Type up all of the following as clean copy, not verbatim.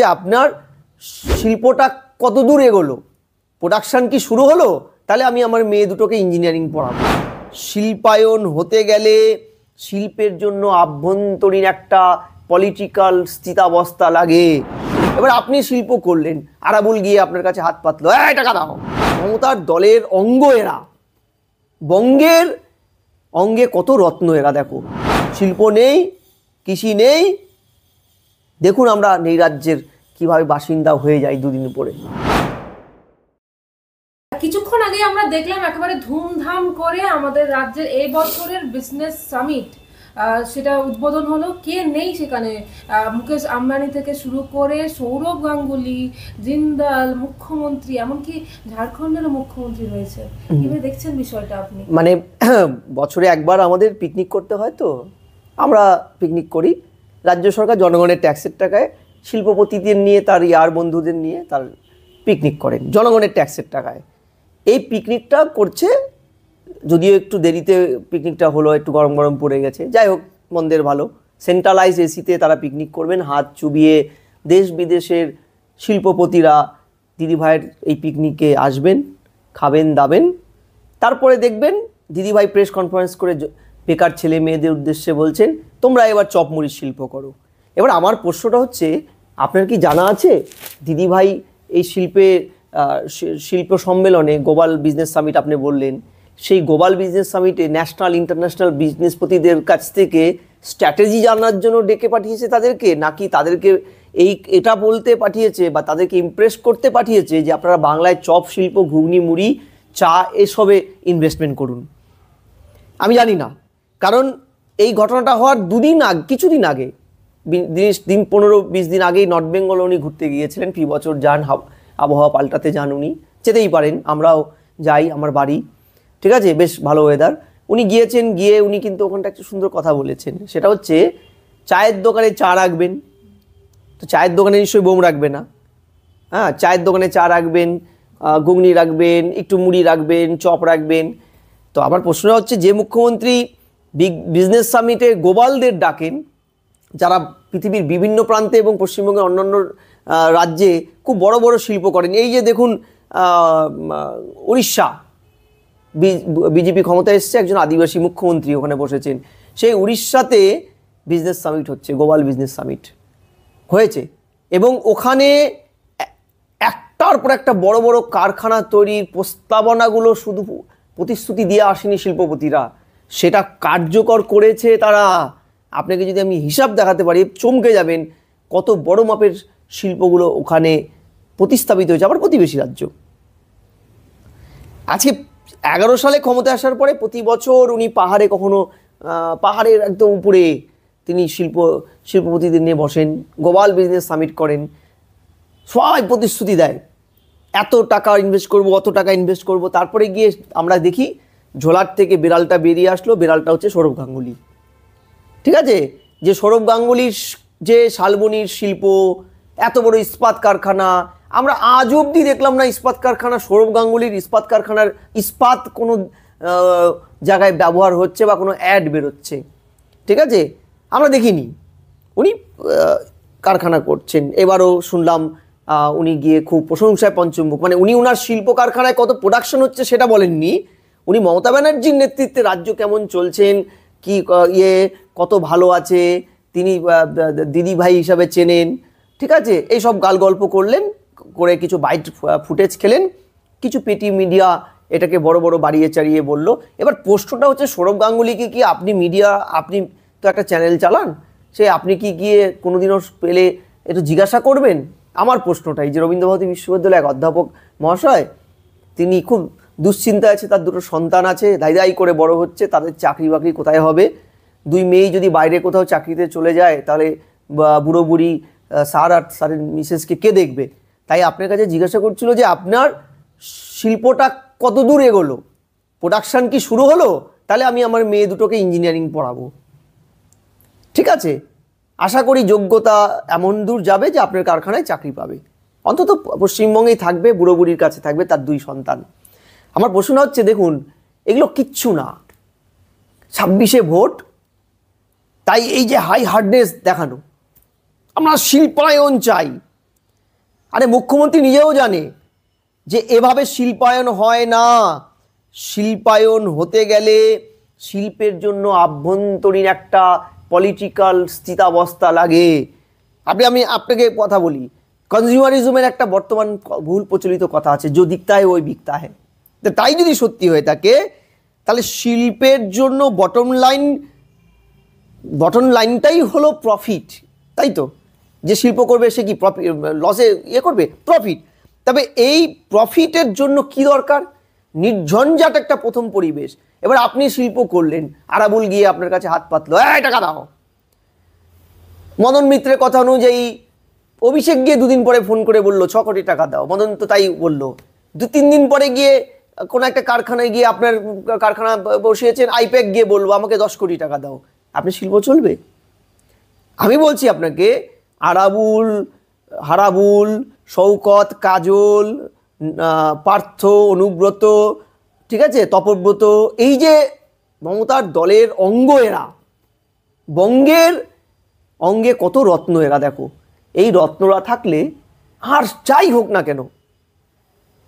যে আপনার শিল্পটা কত দূর এগোলো, প্রোডাকশান কি শুরু হলো, তাহলে আমি আমার মেয়ে দুটোকে ইঞ্জিনিয়ারিং পড়াবো। শিল্পায়ন হতে গেলে শিল্পের জন্য আভ্যন্তরীণ একটা পলিটিক্যাল স্থিতাবস্থা লাগে। এবার আপনি শিল্প করলেন, আরাবুল গিয়ে আপনার কাছে হাত পাতলো, এই টাকা দাও। মমতার দলের অঙ্গ এরা, বঙ্গের অঙ্গে কত রত্ন এরা। দেখো, শিল্প নেই, কৃষি নেই, দেখুন আমরা নৈরাজ্যের কিভাবে বাসিন্দা হয়ে যাই দুদিন পরে। কিছুক্ষণ আগে আমরা দেখলাম একেবারে ধুমধাম করে আমাদের রাজ্যের এই বছরের বিজনেস সামিট সেটা উদ্বোধন হলো। কে নেই সেখানে? মুকেশ আম্বানি থেকে শুরু করে সৌরভ গাঙ্গুলি, জিন্দাল, মুখ্যমন্ত্রী, এমনকি ঝাড়খণ্ডেরও মুখ্যমন্ত্রী রয়েছে। কিভাবে দেখছেন বিষয়টা আপনি? মানে বছরে একবার আমাদের পিকনিক করতে হয়, তো আমরা পিকনিক করি। রাজ্য সরকার জনগণের ট্যাক্সের টাকায় শিল্পপতিদের নিয়ে, তার ইয়ার বন্ধুদের নিয়ে তার পিকনিক করেন জনগণের ট্যাক্সের টাকায়। এই পিকনিকটা করছে, যদিও একটু দেরিতে পিকনিকটা হলো, একটু গরম গরম পড়ে গেছে, যাই হোক মন্দের ভালো। সেন্ট্রালাইজ এসিতে তারা পিকনিক করবেন, হাত চুবিয়ে দেশ বিদেশের শিল্পপতিরা দিদিভাইয়ের এই পিকনিকে আসবেন, খাবেন দাবেন। তারপরে দেখবেন দিদিভাই প্রেস কনফারেন্স করে বেকার ছেলে মেয়েদের উদ্দেশ্যে বলছেন, তোমরা এবার চপ মুড়ির শিল্প করো। এবার আমার প্রশ্নটা হচ্ছে, আপনার কি জানা আছে দিদিভাই এই শিল্প সম্মেলনে, গ্লোবাল বিজনেস সামিট আপনি বললেন, সেই গ্লোবাল বিজনেস সামিটে ন্যাশনাল ইন্টারন্যাশনাল বিজনেসপতিদের কাছ থেকে স্ট্র্যাটেজি জানার জন্য ডেকে পাঠিয়েছে তাদেরকে, নাকি তাদেরকে এটা বলতে পাঠিয়েছে বা তাদেরকে ইমপ্রেস করতে পাঠিয়েছে যে আপনারা বাংলায় চপ শিল্প, ঘুগনি, মুড়ি, চা এসবে ইনভেস্টমেন্ট করুন? আমি জানি না, কারণ এই ঘটনাটা হওয়ার কিছুদিন আগে, 15-20 দিন আগেই নর্থ বেঙ্গল উনি ঘুরতে গিয়েছিলেন। ফি বছর যান, আবহাওয়া পাল্টাতে যান, উনি যেতেই পারেন, আমরাও যাই, আমার বাড়ি, ঠিক আছে, বেশ ভালো ওয়েদার। উনি গিয়েছেন, গিয়ে উনি কিন্তু ওখানটা একটা সুন্দর কথা বলেছেন, সেটা হচ্ছে চায়ের দোকানে চা রাখবেন, তো চায়ের দোকানে নিশ্চয়ই বোম রাখবে না। হ্যাঁ, চায়ের দোকানে চা রাখবেন, ঘুগনি রাখবেন, একটু মুড়ি রাখবেন, চপ রাখবেন। তো আমার প্রশ্ন হচ্ছে, যে মুখ্যমন্ত্রী বিজনেস সামিটে গ্লোবালদের ডাকেন, যারা পৃথিবীর বিভিন্ন প্রান্তে এবং পশ্চিমবঙ্গের অন্যান্য রাজ্যে খুব বড় বড় শিল্প করেন, এই যে দেখুন উড়িষ্যা, বিজেপি ক্ষমতায় এসছে, একজন আদিবাসী মুখ্যমন্ত্রী ওখানে বসেছেন, সেই উড়িষ্যাতে বিজনেস সামিট হচ্ছে, গ্লোবাল বিজনেস সামিট হয়েছে, এবং ওখানে একটার পর একটা বড় বড় কারখানা তৈরির প্রস্তাবনাগুলো শুধু প্রতিশ্রুতি দিয়ে আসেনি শিল্পপতিরা, সেটা কার্যকর করেছে তারা। আপনাকে যদি আমি হিসাব দেখাতে পারি, চমকে যাবেন কত বড় মাপের শিল্পগুলো ওখানে প্রতিস্থাপিত হয়েছে, আবার প্রতিবেশী রাজ্য। আজকে 11 সালে ক্ষমতায় আসার পরে প্রতি বছর উনি পাহাড়ের একদম উপরে তিনি শিল্পপতিদের নিয়ে বসেন, গ্লোবাল বিজনেস সামিট করেন, সবাই প্রতিশ্রুতি দেয়, এত টাকা ইনভেস্ট করব, অত টাকা ইনভেস্ট করব। তারপরে গিয়ে আমরা দেখি ঝোলার থেকে বিড়ালটা বেরিয়ে আসলো, বিড়ালটা হচ্ছে সৌরভ গাঙ্গুলি। ঠিক আছে, যে সৌরভ গাঙ্গুলির যে শালবনির শিল্প, এত বড় ইস্পাত কারখানা, আমরা আজ অবধি দেখলাম না ইস্পাত কারখানা, সৌরভ গাঙ্গুলির ইস্পাত কারখানার ইস্পাত কোনো জায়গায় ব্যবহার হচ্ছে বা কোনো অ্যাড বেরোচ্ছে। ঠিক আছে, আমরা দেখিনি। উনি কারখানা করছেন। এবারও শুনলাম উনি গিয়ে খুব প্রশংসায় পঞ্চমুখ, মানে উনি ওনার শিল্প কারখানায় কত প্রোডাকশন হচ্ছে সেটা বলেননি, উনি মমতা ব্যানার্জির নেতৃত্বে রাজ্য কেমন চলছেন, কি কত ভালো আছে, তিনি দিদিভাই হিসাবে চেনেন, ঠিক আছে, এইসব গাল গল্প করলেন, করে কিছু বাইট ফুটেজ খেলেন, কিছু পেটি মিডিয়া এটাকে বড় বড় বাড়িয়ে চাড়িয়ে বলল। এবার প্রশ্নটা হচ্ছে, সৌরভ গাঙ্গুলিকে কি আপনি আপনি তো একটা চ্যানেল চালান, আপনি কি গিয়ে কোনোদিনও পেলে একটু জিজ্ঞাসা করবেন? আমার প্রশ্নটাই, যে রবীন্দ্রভারতী বিশ্ববিদ্যালয়ের এক অধ্যাপক মহাশয়, তিনি খুব দুশ্চিন্তায় আছে, তার দুটো সন্তান আছে, দাই করে বড় হচ্ছে, তাদের চাকরি বাকরি কোথায় হবে, 2 মেয়েই যদি বাইরে কোথাও চাকরিতে চলে যায়, তাহলে বুড়ো বুড়ি স্যার আর স্যারের মিসেসকে কে দেখবে? তাই আপনার কাছে জিজ্ঞাসা করছিল যে আপনার শিল্পটা কত দূর এগোলো, প্রোডাকশান কি শুরু হলো, তাহলে আমি আমার মেয়ে দুটোকে ইঞ্জিনিয়ারিং পড়াবো। ঠিক আছে, আশা করি যোগ্যতা এমন দূর যাবে যে আপনার কারখানায় চাকরি পাবে, অন্তত পশ্চিমবঙ্গেই থাকবে, বুড়ো বুড়ির কাছে থাকবে তার 2 সন্তান। আমার প্রশ্ন হচ্ছে, দেখুন এগুলো কিচ্ছু না, 26শে ভোট, তাই এই যে হাই হার্ডনেস দেখানো, আমরা শিল্পায়ন চাই, আরে মুখ্যমন্ত্রী নিজেও জানে যে এভাবে শিল্পায়ন হয় না। শিল্পায়ন হতে গেলে শিল্পের জন্য আভ্যন্তরীণ একটা পলিটিক্যাল স্থিতাবস্থা লাগে। আমি আপনাকে কথা বলি, কনজিউমারিজমের একটা বর্তমান ভুল প্রচলিত কথা আছে, যে দিকতা হয় ওই বিকতা হয়। তাই যদি সত্যি হয়ে থাকে তাহলে শিল্পের জন্য বটম লাইনটাই হলো প্রফিট, তাই তো? যে শিল্প করবে সে কি প্রফিট, লসে করবে? প্রফিট। তবে এই প্রফিটের জন্য কি দরকার? নির্ঝঞ্ঝাট একটা প্রথম পরিবেশ। এবার আপনি শিল্প করলেন, আরাবুল গিয়ে আপনার কাছে হাত পাতলো, টাকা দাও। মদন মিত্রের কথা অনুযায়ী অভিষেক গিয়ে 2 দিন পরে ফোন করে বললো 6 কোটি টাকা দাও। মদন তো তাই বললো। 2-3 দিন পরে গিয়ে কোনো একটা কারখানায় গিয়ে, আপনার কারখানা বসিয়েছেন, আইপ্যাক গিয়ে বলবো আমাকে 10 কোটি টাকা দাও। আপনি শিল্প চলবে? আমি বলছি আপনাকে, হারাবুল, শওকত, কাজল, পার্থ, অনুব্রত, ঠিক আছে, তপব্রত, এই যে মমতার দলের অঙ্গ, এরা বঙ্গের অঙ্গে কত রত্ন এরা, দেখো। এই রত্নরা থাকলে আর যাই হোক না কেন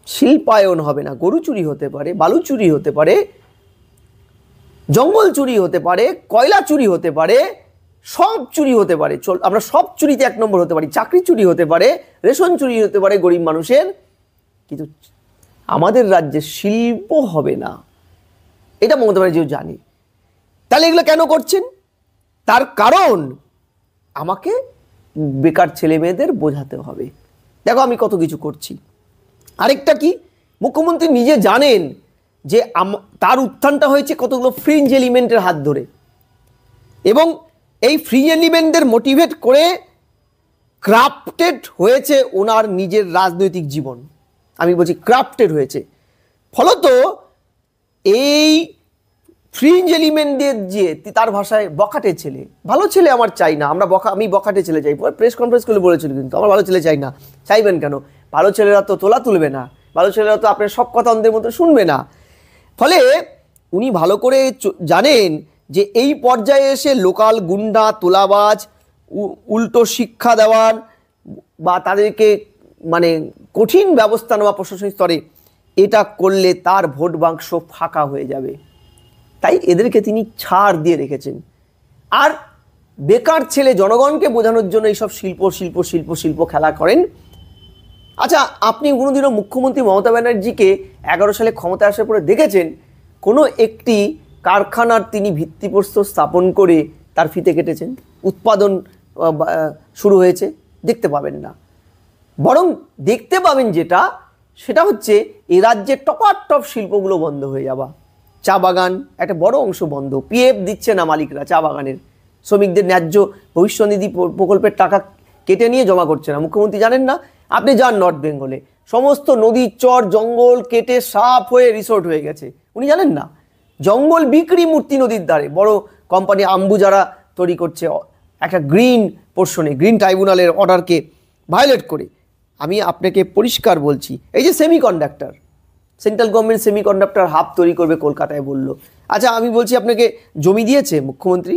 শিল্পায়ন হবে না। গরু চুরি হতে পারে, বালু চুরি হতে পারে, জঙ্গল চুরি হতে পারে, কয়লা চুরি হতে পারে, সব চুরি হতে পারে। আমরা সব চুরিতে 1 নম্বর হতে পারি। চাকরি চুরি হতে পারে, রেশন চুরি হতে পারে গরিব মানুষের, কিন্তু আমাদের রাজ্যে শিল্প হবে না, এটা মমতা ব্যানার্জিও জানে। তাহলে এগুলো কেন করছেন? তার কারণ আমাকে বেকার ছেলে মেয়েদের বোঝাতে হবে, দেখো আমি কত কিছু করছি। আরেকটা কি, মুখ্যমন্ত্রী নিজে জানেন যে তার উত্থানটা হয়েছে কতগুলো ফ্রিঞ্জ এলিমেন্টের হাত ধরে, এবং এই ফ্রিঞ্জ এলিমেন্টদের মোটিভেট করে ক্রাফটেড হয়েছে ওনার নিজের রাজনৈতিক জীবন। আমি বলছি ক্রাফটেড হয়েছে। ফলত এই ফ্রিঞ্জ এলিমেন্টদের যে, তার ভাষায় বখাটে ছেলে, ভালো ছেলে আমার চাই না, আমি বখাটে ছেলে চাই। প্রেস কনফারেন্স করে বলেছিল, কিন্তু আমার ভালো ছেলে চাই না। চাইবেন কেন? ভালো ছেলেরা তো তোলা তুলবে না, ভালো ছেলেরা তো আপনার সব কথা অন্ধের মতো শুনবে না। ফলে উনি ভালো করে জানেন যে এই পর্যায়ে এসে লোকাল গুন্ডা, তোলাবাজ, উল্টো শিক্ষা দেওয়ার বা তাদেরকে মানে কঠিন ব্যবস্থা নেওয়া প্রশাসনিক স্তরে, এটা করলে তার ভোট বাক্স ফাঁকা হয়ে যাবে। তাই এদেরকে তিনি ছাড় দিয়ে রেখেছেন। আর বেকার ছেলে জনগণকে বোঝানোর জন্য এইসব শিল্প শিল্প শিল্প শিল্প খেলা করেন। আচ্ছা, আপনি কোনোদিনও মুখ্যমন্ত্রী মমতা ব্যানার্জিকে 11 সালে ক্ষমতায় আসার পরে দেখেছেন কোনো একটি কারখানার তিনি ভিত্তিপ্রস্তর স্থাপন করে তার ফিতে কেটেছেন, উৎপাদন শুরু হয়েছে? দেখতে পাবেন না। বরং দেখতে পাবেন সেটা হচ্ছে এই রাজ্যের টপ শিল্পগুলো বন্ধ হয়ে যাওয়া। চা বাগান একটা বড় অংশ বন্ধ, পিএফ দিচ্ছে না মালিকরা, চা বাগানের শ্রমিকদের ন্যায্য ভবিষ্যনিধি প্রকল্পের টাকা কেটে নিয়ে জমা করছে না। মুখ্যমন্ত্রী জানেন না? আপনি যান নর্থ বেঙ্গলে, সমস্ত নদী, চর, জঙ্গল কেটে সাফ হয়ে রিসোর্ট হয়ে গেছে। উনি জানেন না? জঙ্গল বিক্রি মূর্তি নদীর ধারে, বড় কোম্পানি আম্বুজারা তৈরি করছে একটা গ্রিন পোর্শনে, গ্রিন ট্রাইব্যুনালের অর্ডারকে ভায়োলেট করে। আমি আপনাকে পরিষ্কার বলছি, এই যে semiconductor, central government semiconductor hub তৈরি করবে কলকাতায় বলল। আচ্ছা, আমি বলছি আপনাকে, জমি দিয়েছে মুখ্যমন্ত্রী?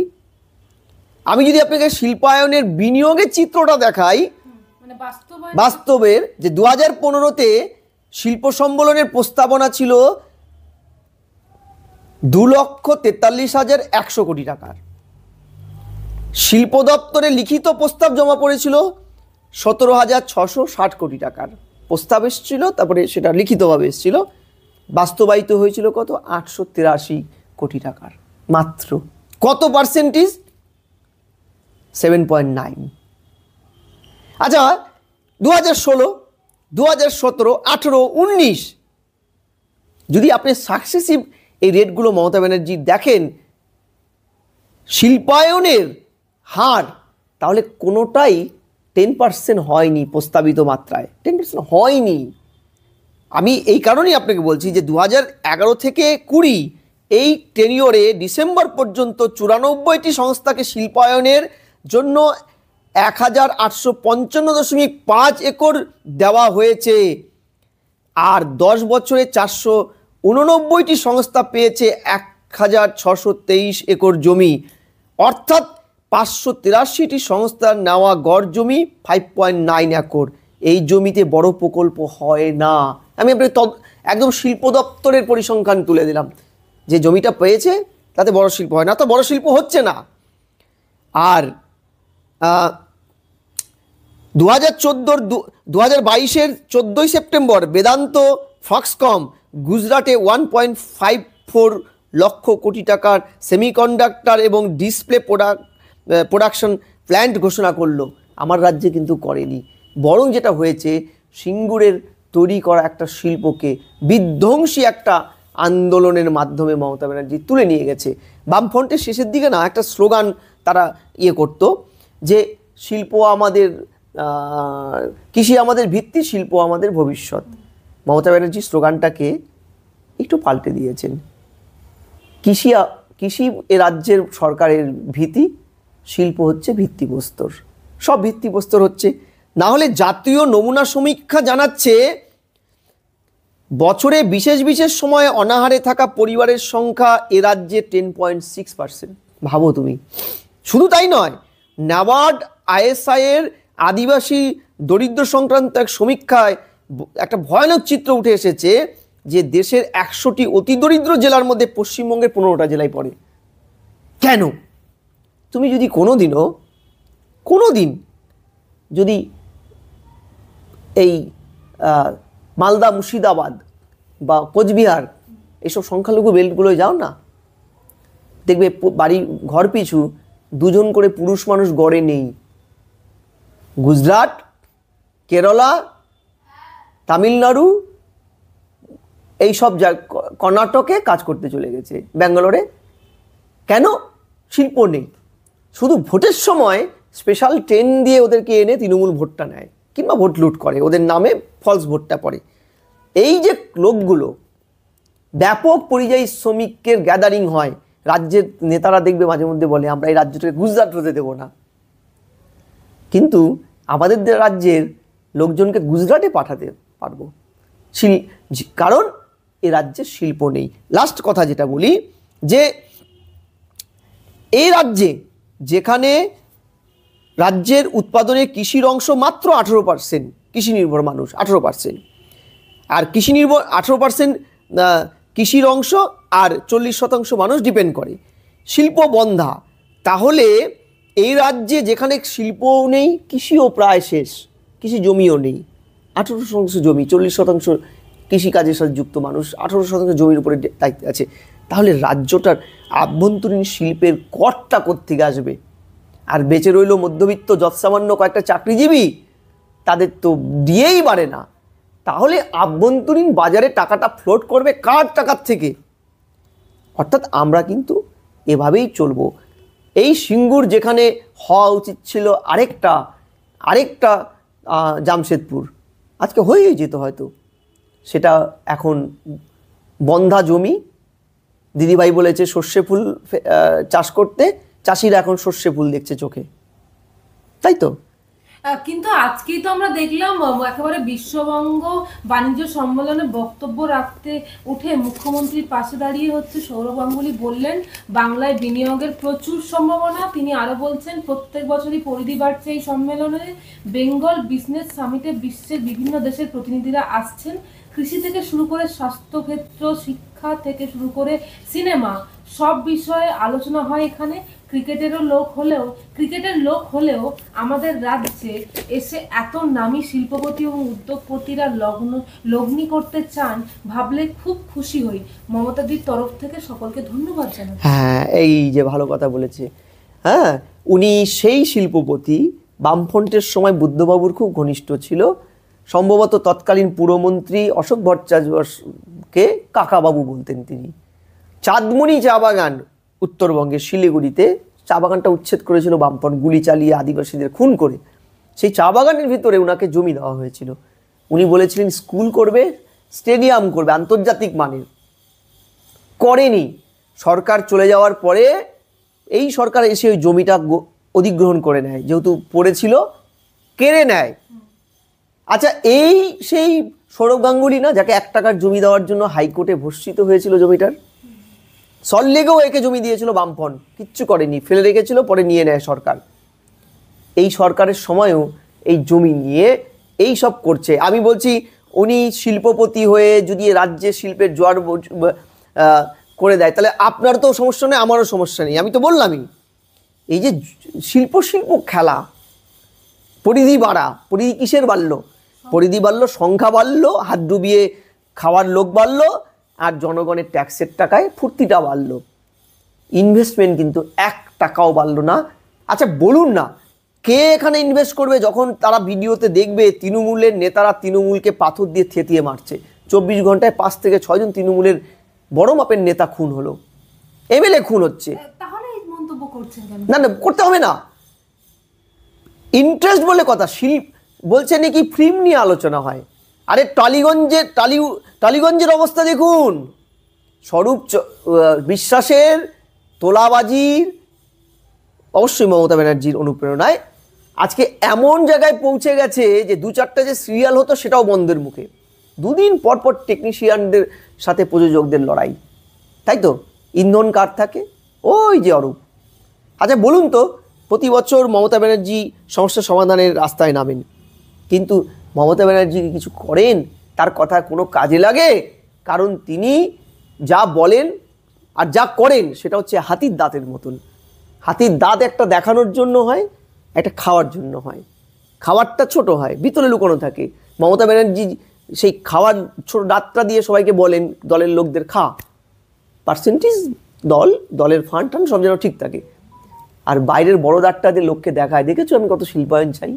আমি যদি আপনাকে শিল্পায়নের বিনিয়োগের চিত্রটা দেখাই, মানে বাস্তবের, যে 2015-তে শিল্প সম্মেলনের প্রস্তাবনা ছিল 2,43,100 কোটি টাকার। শিল্প দপ্তরে লিখিত প্রস্তাব জমা পড়েছিল 17,660 কোটি টাকার প্রস্তাব এসেছিল, তারপরে সেটা লিখিতভাবে এসেছিল। বাস্তবায়িত হয়েছিল কত? 883 কোটি টাকার মাত্র। কত পার্সেন্টেজ? 7.9। আচ্ছা, 2016, 2017, 18, 19 যদি আপনি সাকসেসিভ এই রেটগুলো মমতা ব্যানার্জি দেখেন শিল্পায়নের হার, তাহলে কোনোটাই 10% হয়নি প্রস্তাবিত মাত্রায়, 10% হয়নি। আমি এই কারণেই আপনাকে বলছি যে 2011 থেকে 20 এই টেনিওরে ডিসেম্বর পর্যন্ত 94টি সংস্থাকে শিল্পায়নের জন্য 1,855.5 একর দেওয়া হয়েছে। আর 10 বছরে 489টি সংস্থা পেয়েছে 1,623 একর জমি, অর্থাৎ 583টি সংস্থার নেওয়া গড় জমি 5.9 একর। এই জমিতে বড় প্রকল্প হয় না। আমি আপনাকে একদম শিল্প দপ্তরের পরিসংখ্যান তুলে দিলাম, যে জমিটা পেয়েছে তাতে বড় শিল্প হয় না, তো বড় শিল্প হচ্ছে না। আর 2022-এর 14ই সেপ্টেম্বর বেদান্ত ফক্সকম গুজরাটে 1.54 লক্ষ কোটি টাকার সেমিকন্ডাক্টর এবং ডিসপ্লে প্রোডাকশন প্ল্যান্ট ঘোষণা করলো। আমার রাজ্যে কিন্তু করেনি, বরং যেটা হয়েছে সিঙ্গুরের তৈরি করা একটা শিল্পকে বিধ্বংসী একটা আন্দোলনের মাধ্যমে মমতা ব্যানার্জি তুলে নিয়ে গেছে। বামফ্রন্টের শেষের দিকে না একটা স্লোগান তারা করতো যে শিল্প আমাদের, কৃষি আমাদের ভিত্তি, শিল্প আমাদের ভবিষ্যৎ। মমতা ব্যানার্জি স্লোগানটাকে একটু পাল্টে দিয়েছেন। কৃষি এ রাজ্যের সরকারের ভীতি, শিল্প হচ্ছে ভিত্তিপ্রস্তর, সব ভিত্তিপ্রস্তর হচ্ছে। না হলে জাতীয় নমুনা সমীক্ষা জানাচ্ছে বছরে বিশেষ বিশেষ সময়ে অনাহারে থাকা পরিবারের সংখ্যা এ রাজ্যে 10.6%। ভাবো তুমি। শুধু তাই নয়, নাবার্ড আইএসআই-এর আদিবাসী দরিদ্র সংক্রান্ত এক সমীক্ষায় একটা ভয়ানক চিত্র উঠে এসেছে যে দেশের 100টি অতি দরিদ্র জেলার মধ্যে পশ্চিমবঙ্গের 15টা জেলায় পড়ে। কেন? তুমি যদি কোনো দিন যদি এই মালদা, মুর্শিদাবাদ বা কোচবিহার এইসব সংখ্যালঘু বেল্টগুলোয় যাও না, দেখবে বাড়ির ঘর পিছু 2 জন করে পুরুষ মানুষ গড়ে নেই। গুজরাট, কেরালা, তামিলনাড়ু, এইসব কর্ণাটকে কাজ করতে চলে গেছে, ব্যাঙ্গালোরে। কেন? শিল্প নেই। শুধু ভোটের সময় স্পেশাল ট্রেন দিয়ে ওদেরকে এনে তৃণমূল ভোটটা নেয় কিংবা ভোট লুট করে, ওদের নামে ফলস ভোটটা পড়ে। এই যে লোকগুলো, ব্যাপক পরিযায়ী শ্রমিকের গ্যাদারিং হয়, রাজ্যের নেতারা দেখবে মাঝে মধ্যে বলে আমরা এই রাজ্যটাকে গুজরাট হতে দেবো না, কিন্তু আমাদের রাজ্যের লোকজনকে গুজরাটে পাঠাতে পারবো, কারণ এ রাজ্যে শিল্প নেই। লাস্ট কথা যেটা বলি, যে এই রাজ্যে যেখানে রাজ্যের উৎপাদনে কৃষির অংশ মাত্র 18%, কৃষি নির্ভর মানুষ 18%, আর কৃষি নির্ভর 18% কৃষির অংশ, আর 40% মানুষ ডিপেন্ড করে, শিল্প বন্ধা। তাহলে এই রাজ্যে যেখানে শিল্পও নেই, কৃষিও প্রায় শেষ, কৃষি জমিও নেই, 18% জমি, 40% কৃষিকাজের সাথে যুক্ত মানুষ, 18% জমির উপরে দায়িত্ব আছে। তাহলে রাজ্যটার আভ্যন্তরীণ শিল্পের করটা কোত্থেকে আসবে? আর বেঁচে রইল মধ্যবিত্ত যৎসামান্য কয়েকটা চাকরিজীবী, তাদের তো দিয়েই বাড়ে না। তাহলে আভ্যন্তরীণ বাজারে টাকাটা ফ্লোট করবে কার টাকার থেকে? অর্থাৎ আমরা কিন্তু এভাবেই চলবো। এই সিঙ্গুর যেখানে হওয়া উচিত ছিল আরেকটা জামশেদপুর, আজকে হয়েই যেত হয়তো, সেটা এখন বন্ধা জমি। দিদিভাই বলেছে সর্ষে ফুল চাষ করতে, চাষিরা এখন সর্ষে ফুল দেখছে চোখে, তাই তো। কিন্তু আজকেই তো আমরা দেখলাম একেবারে বিশ্ববঙ্গ বাণিজ্য সম্মেলনে বক্তব্য রাখতে উঠে মুখ্যমন্ত্রীর পাশে দাঁড়িয়ে হচ্ছে সৌরভ গাঙ্গুলি বললেন বাংলায় বিনিয়োগের প্রচুর সম্ভাবনা। তিনি আরো বলছেন প্রত্যেক বছরই পরিধি বাড়ছে এই সম্মেলনে। বেঙ্গল বিজনেস সামিটে বিশ্বের বিভিন্ন দেশের প্রতিনিধিরা আসছেন। কৃষি থেকে শুরু করে স্বাস্থ্যক্ষেত্র, শিক্ষা থেকে শুরু করে সিনেমা, সব বিষয়ে আলোচনা হয় এখানে। ক্রিকেটের লোক হলেও আমাদের রাজ্যে এসে এত নামী শিল্পপতি এবং উদ্যোগপতিরা লগ্নি করতে চান ভাবলে খুব খুশি হই। মমতাদির তরফ থেকে সকলকে ধন্যবাদ জানাই। হ্যাঁ, এই যে ভালো কথা বলেছে। হ্যাঁ, উনি সেই শিল্পপতি, বামফ্রন্টের সময় বুদ্ধবাবুর খুব ঘনিষ্ঠ ছিল, সম্ভবত তৎকালীন পুরমন্ত্রী অশোক ভট্টাচার্যকে কাকাবাবু বলতেন তিনি। চাঁদমণি চা বাগান উত্তরবঙ্গের শিলিগুড়িতে, চা বাগানটা উচ্ছেদ করেছিল বামফ্রন্ট, গুলি চালিয়ে আদিবাসীদের খুন করে। সেই চা বাগানের ভিতরে ওনাকে জমি দেওয়া হয়েছিল। উনি বলেছিলেন স্কুল করবে, স্টেডিয়াম করবে আন্তর্জাতিক মানের, করেনি। সরকার চলে যাওয়ার পরে এই সরকার এসে ওই জমিটা অধিগ্রহণ করে নেয়, যেহেতু পড়েছিল কেড়ে নেয়। আচ্ছা, এই সেই সৌরভ গাঙ্গুলি না, যাকে 1 টাকার জমি দেওয়ার জন্য হাইকোর্টে ভর্ষিত হয়েছিল জমিটার। সল্টলেকেও একে জমি দিয়েছিল বামফ্রন্ট, কিচ্ছু করেনি, ফেলে রেখেছিল, পরে নিয়ে নেয় সরকার। এই সরকারের সময়ও এই জমি নিয়ে এই সব করছে। আমি বলছি উনি শিল্পপতি হয়ে যদি রাজ্যের শিল্পের জোয়ার করে দেয়, তাহলে আপনার তো সমস্যা নেই, আমারও সমস্যা নেই। আমি তো বললামই, এই যে শিল্প খেলা, পরিধি বাড়া, পরিধি কিসের বাড়লো? পরিধি বাড়লো, সংখ্যা বাড়লো, হাত ডুবিয়ে খাওয়ার লোক বাড়লো, আর জনগণের ট্যাক্সের টাকায় ফুর্তিটা বাড়লো। ইনভেস্টমেন্ট কিন্তু 1 টাকাও বাড়লো না। আচ্ছা বলুন না, কে এখানে ইনভেস্ট করবে যখন তারা ভিডিওতে দেখবে তৃণমূলের নেতারা তৃণমূলকে পাথর দিয়ে থেতিয়ে মারছে? 24 ঘন্টায় 5 থেকে 6 জন তৃণমূলের বড় মাপের নেতা খুন হলো, এমএলএ খুন হচ্ছে। তাহলে এই মন্তব্য করছেন কেন? না না, করতে হবে না। ইন্টারেস্ট বলে কথা, বলছে নাকি ফিল্ম নিয়ে আলোচনা হয়। আরে টালিগঞ্জের অবস্থা দেখুন, স্বরূপ বিশ্বাসের তোলাবাজির, অবশ্যই মমতা ব্যানার্জির অনুপ্রেরণায় আজকে এমন জায়গায় পৌঁছে গেছে যে 2-4টা যে সিরিয়াল হতো সেটাও বন্ধের মুখে। 2 দিন পর পর টেকনিশিয়ানদের সাথে প্রযোজকদের লড়াই, তাই তো? ইন্ধন কার থাকে? ওই যে অরূপ। আচ্ছা বলুন তো, প্রতি বছর মমতা ব্যানার্জি সমস্যা সমাধানের রাস্তায় নামেন, কিন্তু মমতা ব্যানার্জি কিছু করেন? তার কথা কোনো কাজে লাগে? কারণ তিনি যা বলেন আর যা করেন সেটা হচ্ছে হাতির দাঁতের মতন। হাতির দাঁত একটা দেখানোর জন্য হয়, একটা খাওয়ার জন্য হয়। খাবারটা ছোট হয়, ভিতরে লুকোনো থাকে। মমতা ব্যানার্জি সেই খাওয়ার ছোট দাঁতটা দিয়ে সবাইকে বলেন দলের লোকদের খা, পার্সেন্টেজ দলের ফান্ড টান সব যেন ঠিক থাকে। আর বাইরের বড় দাঁতটা দিয়ে লোককে দেখায়, দেখেছো আমি কত শিল্পায়ন চাই,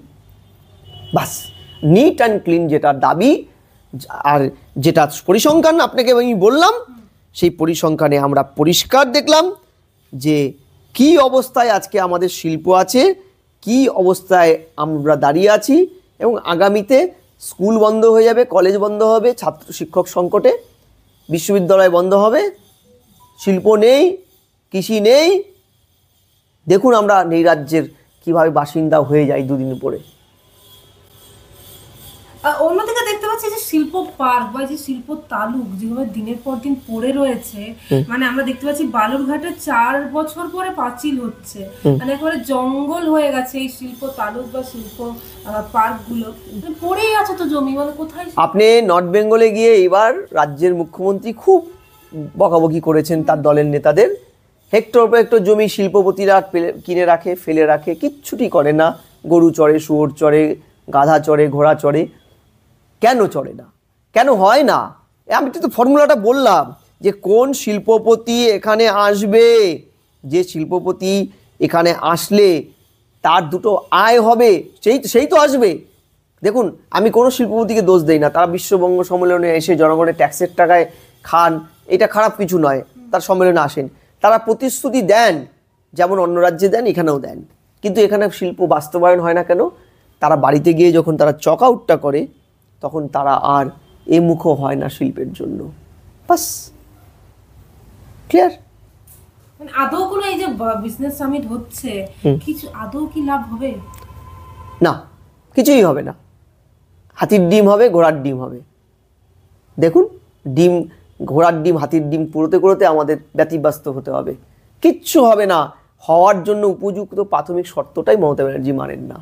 বাস নিট অ্যান্ড ক্লিন যেটা দাবি। আর যেটা পরিসংখ্যান আপনাকে আমি বললাম, সেই পরিসংখ্যানে আমরা পরিষ্কার দেখলাম যে কি অবস্থায় আজকে আমাদের শিল্প আছে, কি অবস্থায় আমরা দাঁড়িয়ে আছি। এবং আগামীতে স্কুল বন্ধ হয়ে যাবে, কলেজ বন্ধ হবে, ছাত্র শিক্ষক সংকটে বিশ্ববিদ্যালয় বন্ধ হবে, শিল্প নেই, কৃষি নেই। দেখুন আমরা এই রাজ্যের কীভাবে বাসিন্দা হয়ে যাই 2 দিন পরে। অন্যদিকে দেখতে পাচ্ছি যে শিল্প পার্ক বা যে শিল্প তালুক যেভাবে দিনের পর দিন পড়ে রয়েছে, মানে আমরা দেখতে পাচ্ছি বালুরঘাটে 4 বছর পরে পাঁচিল হচ্ছে, মানে একেবারে জঙ্গল হয়ে গেছে এই শিল্প তালুক বা শিল্প পার্ক গুলো, পড়েই আছে তো জমি, মানে কোথায়? আপনি নর্থ বেঙ্গলে গিয়ে এবার রাজ্যের মুখ্যমন্ত্রী খুব বকাবকি করেছেন তার দলের নেতাদের। হেক্টর পর হেক্টর জমি শিল্পপতিরা কিনে রাখে, ফেলে রাখে, কিচ্ছুটি করে না। গরু চড়ে, শুয়োর চড়ে, গাধা চড়ে, ঘোড়া চড়ে। কেন চড়ে না? কেন হয় না? আমি তো ফর্মুলাটা বললাম যে কোন শিল্পপতি এখানে আসবে, যে শিল্পপতি এখানে আসলে তার দুটো আয় হবে, সেই তো আসবে। দেখুন আমি কোনো শিল্পপতিকে দোষ দেই না, তারা বিশ্ববঙ্গ সম্মেলনে এসে জনগণের ট্যাক্সের টাকায় খান, এটা খারাপ কিছু নয়, তার সম্মেলনে আসেন, তারা প্রতিশ্রুতি দেন, যেমন অন্য রাজ্যে দেন এখানেও দেন। কিন্তু এখানে শিল্প বাস্তবায়ন হয় না কেন? তারা বাড়িতে গিয়ে যখন তারা চক আউটটা করে, তখন তারা আর মুখও হয় না শিল্পের জন্য। বাস, ক্লিয়ার? মানে আদৌ কোনো এই যে বিজনেস সামিট হচ্ছে, কিছু আদৌ কি লাভ হবে? না, কিছুই হবে না। হাতির ডিম হবে, ঘোড়ার ডিম হবে। দেখুন ঘোড়ার ডিম হাতির ডিম পুরোতে পুরোতে আমাদের ব্যতিব্যস্ত হতে হবে। কিচ্ছু হবে না। হওয়ার জন্য উপযুক্ত প্রাথমিক শর্তটাই মমতা ব্যানার্জি মানেন না।